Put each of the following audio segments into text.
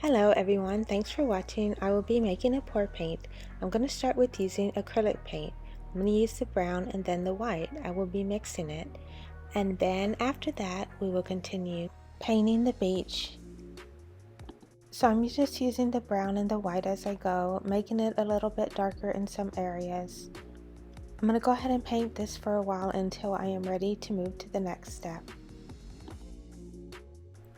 Hello everyone, thanks for watching. I will be making a pour paint. I'm going to start with using acrylic paint. I'm going to use the brown and then the white. I will be mixing it. And then after that, we will continue painting the beach. So I'm just using the brown and the white as I go, making it a little bit darker in some areas. I'm going to go ahead and paint this for a while until I am ready to move to the next step.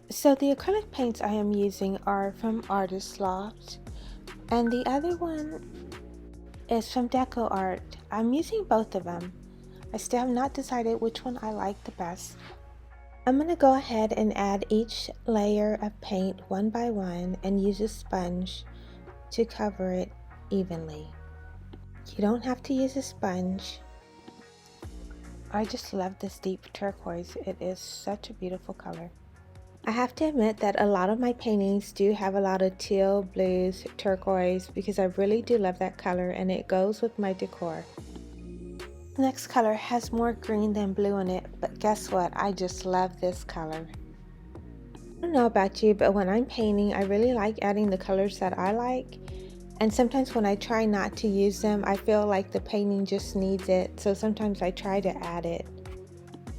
So the acrylic paints I am using are from Artist Loft, and the other one is from Deco Art. I'm using both of them. I still have not decided which one I like the best. I'm going to go ahead and add each layer of paint one by one and use a sponge to cover it evenly. You don't have to use a sponge. I just love this deep turquoise. It is such a beautiful color. I have to admit that a lot of my paintings do have a lot of teal, blues, turquoise because I really do love that color and it goes with my decor. The next color has more green than blue in it, but guess what? I just love this color. I don't know about you, but when I'm painting, I really like adding the colors that I like. And sometimes when I try not to use them, I feel like the painting just needs it. So sometimes I try to add it.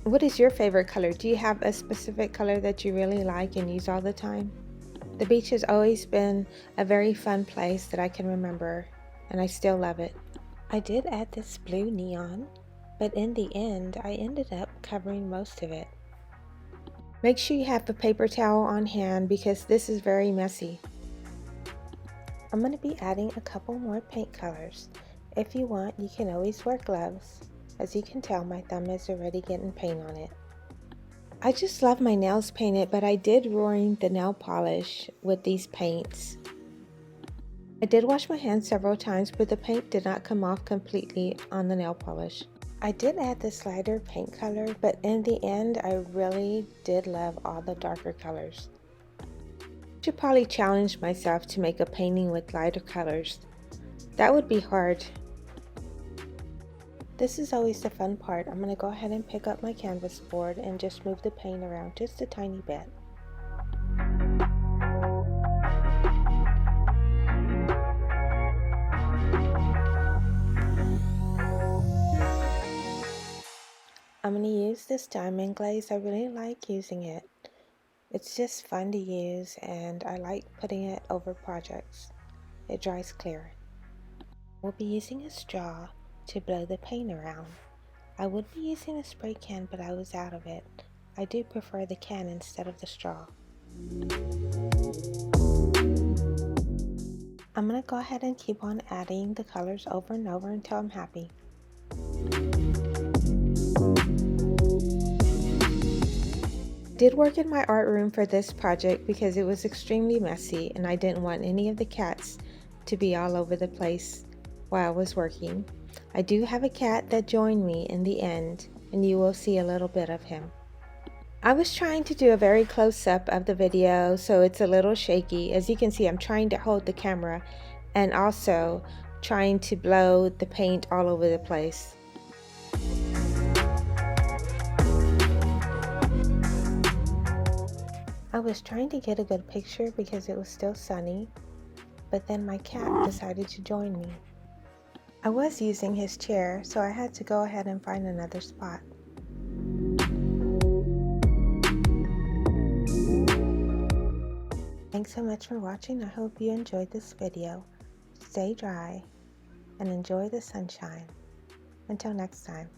What is your favorite color? Do you have a specific color that you really like and use all the time? The beach has always been a very fun place that I can remember, and I still love it. I did add this blue neon, but in the end, I ended up covering most of it. Make sure you have a paper towel on hand because this is very messy. I'm going to be adding a couple more paint colors. If you want, you can always wear gloves. As you can tell, my thumb is already getting paint on it. I just love my nails painted, but I did ruin the nail polish with these paints. I did wash my hands several times, but the paint did not come off completely on the nail polish. I did add this lighter paint color, but in the end, I really did love all the darker colors. I should probably challenge myself to make a painting with lighter colors. That would be hard. This is always the fun part. I'm going to go ahead and pick up my canvas board and just move the paint around just a tiny bit. I'm going to use this diamond glaze. I really like using it. It's just fun to use and I like putting it over projects. It dries clear. We'll be using a straw to blow the paint around. I would be using a spray can, but I was out of it. I do prefer the can instead of the straw. I'm going to go ahead and keep on adding the colors over and over until I'm happy. Did work in my art room for this project because it was extremely messy and I didn't want any of the cats to be all over the place while I was working. I do have a cat that joined me in the end, and you will see a little bit of him. I was trying to do a very close-up of the video, so it's a little shaky. As you can see, I'm trying to hold the camera and also trying to blow the paint all over the place. I was trying to get a good picture because it was still sunny, but then my cat decided to join me. I was using his chair, so I had to go ahead and find another spot. Thanks so much for watching. I hope you enjoyed this video. Stay dry and enjoy the sunshine. Until next time.